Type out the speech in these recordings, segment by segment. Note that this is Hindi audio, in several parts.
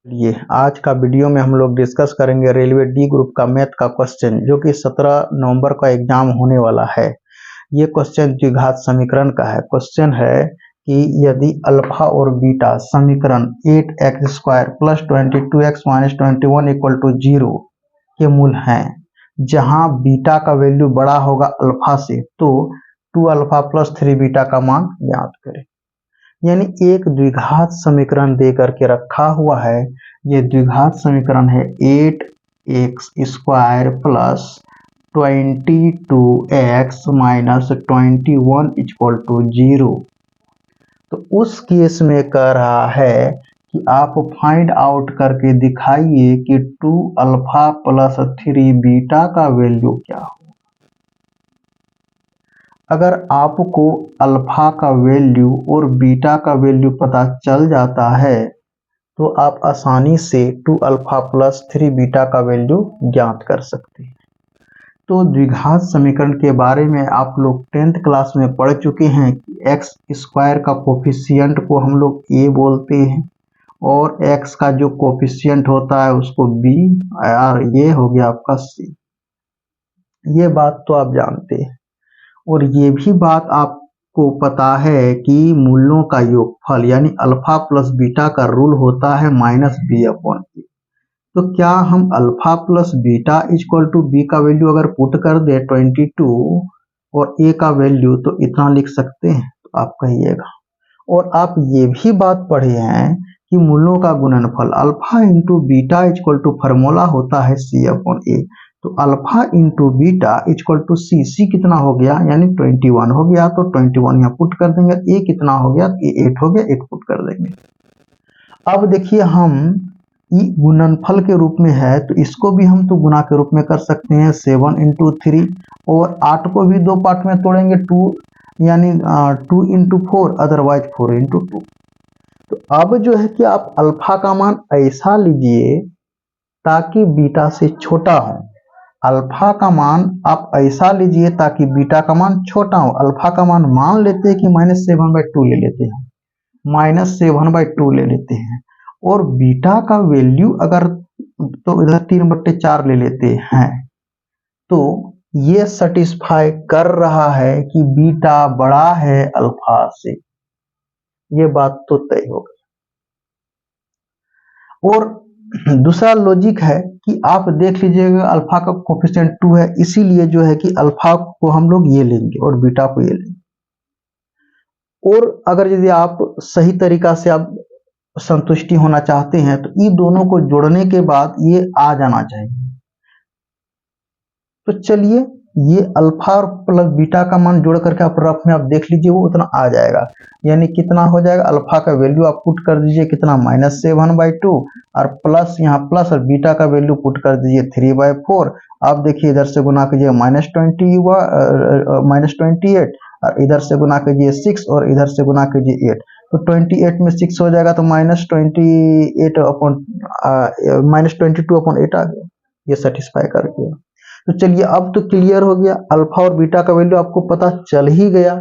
ये आज का वीडियो में हम लोग डिस्कस करेंगे रेलवे डी ग्रुप का मैथ का क्वेश्चन जो कि 17 नवंबर का एग्जाम होने वाला है। ये क्वेश्चन द्विघात समीकरण का है। क्वेश्चन है कि यदि अल्फा और बीटा समीकरण 8x² + 22x - 21 = 0 के मूल हैं, जहां बीटा का वैल्यू बड़ा होगा अल्फा से, तो 2α + 3β का मान ज्ञात करें। यानी एक द्विघात समीकरण दे करके रखा हुआ है। ये द्विघात समीकरण है 8x² + 22x - 21 = 0। तो उस केस में कह रहा है कि आप फाइंड आउट करके दिखाइए कि 2α + 3β का वैल्यू क्या हो। अगर आपको अल्फा का वैल्यू और बीटा का वैल्यू पता चल जाता है तो आप आसानी से 2α + 3β का वैल्यू ज्ञात कर सकते हैं। तो द्विघात समीकरण के बारे में आप लोग 10th क्लास में पढ़ चुके हैं कि x² का कोफिशिएंट को हम लोग a बोलते हैं और x का जो कोफिशिएंट होता है उसको b, और ये हो गया आपका c। ये बात तो आप जानते हैं। और ये भी बात आपको पता है कि मूलों का योगफल यानी अल्फा प्लस बीटा का रूल होता है -b/a। तो क्या हम अल्फा प्लस बीटा = b का वैल्यू अगर पुट कर दे 22 और a का वैल्यू तो इतना लिख सकते हैं? तो आप कहिएगा। और आप ये भी बात पढ़े हैं कि मूलों का गुणनफल अल्फा इंटू बीटा = फार्मूला होता है c/a। तो अल्फा इंटू बीटा = c कितना हो गया यानी 21 हो गया, तो 21 यहाँ पुट कर देंगे। a कितना हो गया, a 8 हो गया, 8 पुट कर देंगे। अब देखिए हम गुणनफल के रूप में है तो इसको भी हम तो गुणा के रूप में कर सकते हैं 7 × 3, और 8 को भी दो पार्ट में तोड़ेंगे 2 यानी 2 × 4 अदरवाइज 4 × 2। तो अब जो है कि आप अल्फा का मान ऐसा लीजिए ताकि बीटा से छोटा हो। अल्फा का मान आप ऐसा लीजिए ताकि बीटा का मान छोटा हो। अल्फा का मान लेते हैं कि -7/2 ले लेते हैं, -7/2 ले लेते हैं, और बीटा का वैल्यू अगर तो इधर 3/4 ले लेते हैं। तो ये सेटिस्फाई कर रहा है कि बीटा बड़ा है अल्फा से। ये बात तो तय हो गई। और दूसरा लॉजिक है कि आप देख लीजिएगा अल्फा का कोफिशिएंट 2 है, इसीलिए जो है कि अल्फा को हम लोग ये लेंगे और बीटा को ये लेंगे। और अगर यदि आप सही तरीका से आप संतुष्टि होना चाहते हैं तो इन दोनों को जोड़ने के बाद ये आ जाना चाहिए। तो चलिए ये अल्फा और प्लस बीटा का मान जोड़ करके आप रफ में आप देख लीजिए, वो उतना आ जाएगा। यानी कितना हो जाएगा, अल्फा का वैल्यू आप पुट कर दीजिए कितना -7/2, और प्लस यहाँ प्लस और बीटा का वैल्यू पुट कर दीजिए 3/4। आप देखिए इधर से गुना कीजिए -28 और इधर से गुना कीजिए 6 और इधर से गुना कीजिए 8। तो 28 में 6 हो जाएगा तो -22/8 आ गया। ये सेटिस्फाई कर गया। तो चलिए अब तो क्लियर हो गया, अल्फा और बीटा का वैल्यू आपको पता चल ही गया।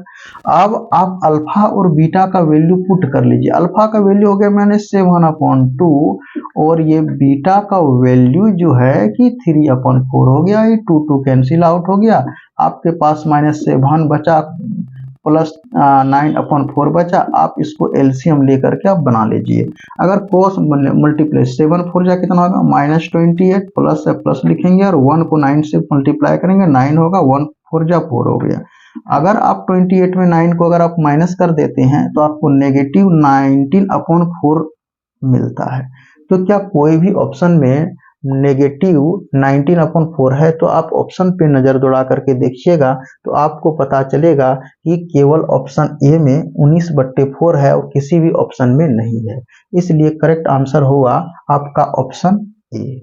अब आप अल्फा और बीटा का वैल्यू पुट कर लीजिए। अल्फा का वैल्यू हो गया -7/2 और ये बीटा का वैल्यू जो है कि 3/4 हो गया। ये 2 कैंसिल आउट हो गया, आपके पास -7 बचा प्लस 9/4 बचा। आप इसको एलसीएम लेकर के आप बना लीजिए। अगर क्रॉस मल्टीप्लाई 7 4 जा कितना होगा -28, प्लस से प्लस लिखेंगे और 1 को 9 से मल्टीप्लाई करेंगे 9 होगा, 1 4 जा 4 हो गया। अगर आप 28 में 9 को अगर आप माइनस कर देते हैं तो आपको -19/4 मिलता है। तो क्या कोई भी ऑप्शन में -19/4 है तो आप ऑप्शन पे नजर दौड़ा करके देखिएगा तो आपको पता चलेगा कि केवल ऑप्शन ए में 19/4 है और किसी भी ऑप्शन में नहीं है। इसलिए करेक्ट आंसर होगा आपका ऑप्शन ए।